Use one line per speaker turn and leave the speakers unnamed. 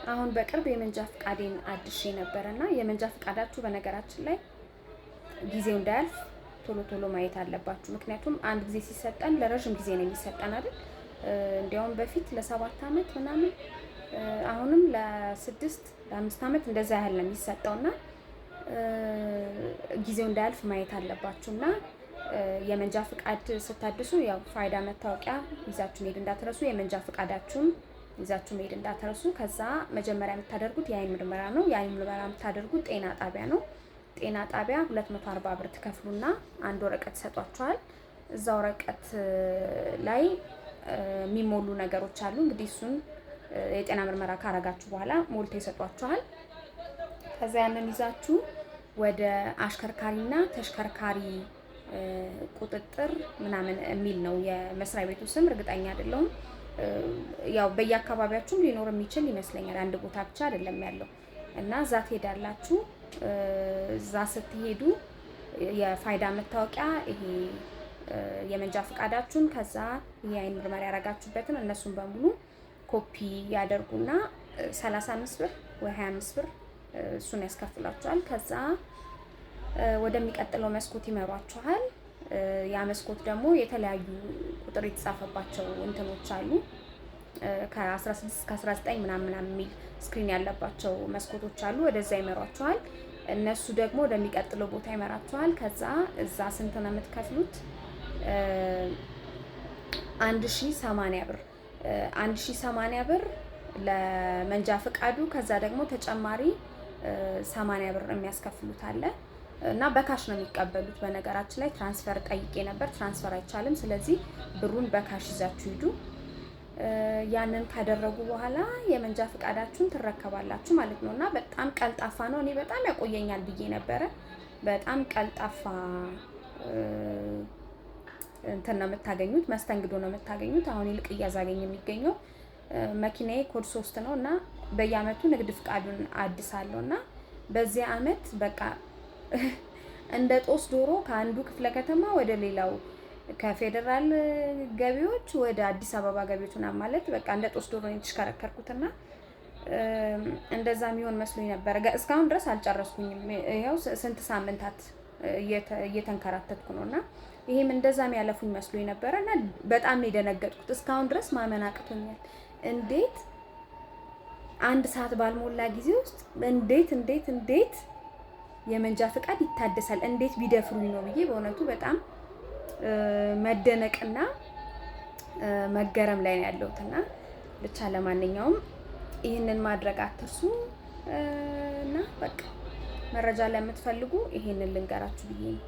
አሁን በቅርብ የመንጃ ፍቃዴን አድሼ ነበርና የመንጃ ፍቃዳችሁ በነገራችን ላይ ጊዜው እንዳያልፍ ቶሎ ቶሎ ማየት አለባችሁ። ምክንያቱም አንድ ጊዜ ሲሰጠን ለረጅም ጊዜ ነው የሚሰጠን አይደል? እንዲያውም በፊት ለ7 አመት ምናምን አሁንም ለ5 አመት እንደዛ ያህል ነው የሚሰጠውና ጊዜው እንዳያልፍ ማየት አለባችሁና የመንጃ ፍቃድ ስታድሱ ያው ፋይዳ መታወቂያ ይዛችሁ መሄድ እንዳትረሱ፣ የመንጃ ፍቃዳችሁን ይዛችሁ መሄድ እንዳትረሱ። ከዛ መጀመሪያ የምታደርጉት የአይን ምርመራ ነው። የአይን ምርመራ የምታደርጉት ጤና ጣቢያ ነው። ጤና ጣቢያ 240 ብር ትከፍሉና አንድ ወረቀት ሰጧችኋል። እዛ ወረቀት ላይ የሚሞሉ ነገሮች አሉ። እንግዲህ እሱን የጤና ምርመራ ካረጋችሁ በኋላ ሞልተው ይሰጧችኋል። ከዛ ያንን ይዛችሁ ወደ አሽከርካሪና ተሽከርካሪ ቁጥጥር ምናምን የሚል ነው የመስሪያ ቤቱ ስም፣ እርግጠኛ አይደለሁም። ያው በየአካባቢያችሁም ሊኖር የሚችል ይመስለኛል፣ አንድ ቦታ ብቻ አይደለም ያለው እና እዛ ትሄዳላችሁ። እዛ ስትሄዱ የፋይዳ መታወቂያ፣ ይሄ የመንጃ ፍቃዳችሁን፣ ከዛ የአይን ምርመራ ያረጋችሁበትን እነሱን በሙሉ ኮፒ ያደርጉና 35 ብር ወይ 25 ብር እሱን ያስከፍላችኋል። ከዛ ወደሚቀጥለው መስኮት ይመሯችኋል። ያ መስኮት ደግሞ የተለያዩ ቁጥር የተጻፈባቸው እንትኖች አሉ። ከ16 እስከ 19 ምናምን የሚል ስክሪን ያለባቸው መስኮቶች አሉ። ወደዛ ይመሯችኋል። እነሱ ደግሞ ወደሚቀጥለው ቦታ ይመራችኋል። ከዛ እዛ ስንት ነው የምትከፍሉት? 1080 ብር 1080 ብር ለመንጃ ፍቃዱ። ከዛ ደግሞ ተጨማሪ 80 ብር የሚያስከፍሉት አለ እና በካሽ ነው የሚቀበሉት። በነገራችን ላይ ትራንስፈር ጠይቄ ነበር፣ ትራንስፈር አይቻልም። ስለዚህ ብሩን በካሽ ይዛችሁ ሂዱ። ያንን ካደረጉ በኋላ የመንጃ ፍቃዳችሁን ትረከባላችሁ ማለት ነው። እና በጣም ቀልጣፋ ነው። እኔ በጣም ያቆየኛል ብዬ ነበረ። በጣም ቀልጣፋ እንትን ነው የምታገኙት፣ መስተንግዶ ነው የምታገኙት። አሁን ይልቅ እያዛገኝ የሚገኘው መኪናዬ ኮድ 3 ነው እና በየአመቱ ንግድ ፍቃዱን አድሳለሁ እና በዚህ አመት በቃ እንደ ጦስ ዶሮ ከአንዱ ክፍለ ከተማ ወደ ሌላው፣ ከፌደራል ገቢዎች ወደ አዲስ አበባ ገቢዎች ምናምን ማለት በቃ እንደ ጦስ ዶሮ ነው የተሽከረከርኩትና እንደዛ የሚሆን መስሎኝ ነበር። እስካሁን ድረስ አልጨረስኩኝም። ይኸው ስንት ሳምንታት እየተንከራተትኩ ነውና ይሄም እንደዛም ያለፉኝ መስሎኝ ነበር እና በጣም ነው የደነገጥኩት። እስካሁን ድረስ ማመን አቅቶኛል። እንዴት አንድ ሰዓት ባልሞላ ጊዜ ውስጥ እንዴት የመንጃ ፍቃድ ይታደሳል? እንዴት ቢደፍሩኝ ነው ብዬ በእውነቱ በጣም መደነቅና መገረም ላይ ነው ያለሁትና ብቻ ለማንኛውም ይህንን ማድረግ አትርሱ እና በቃ መረጃ ለምትፈልጉ ይሄንን ልንገራችሁ ብዬ ነው።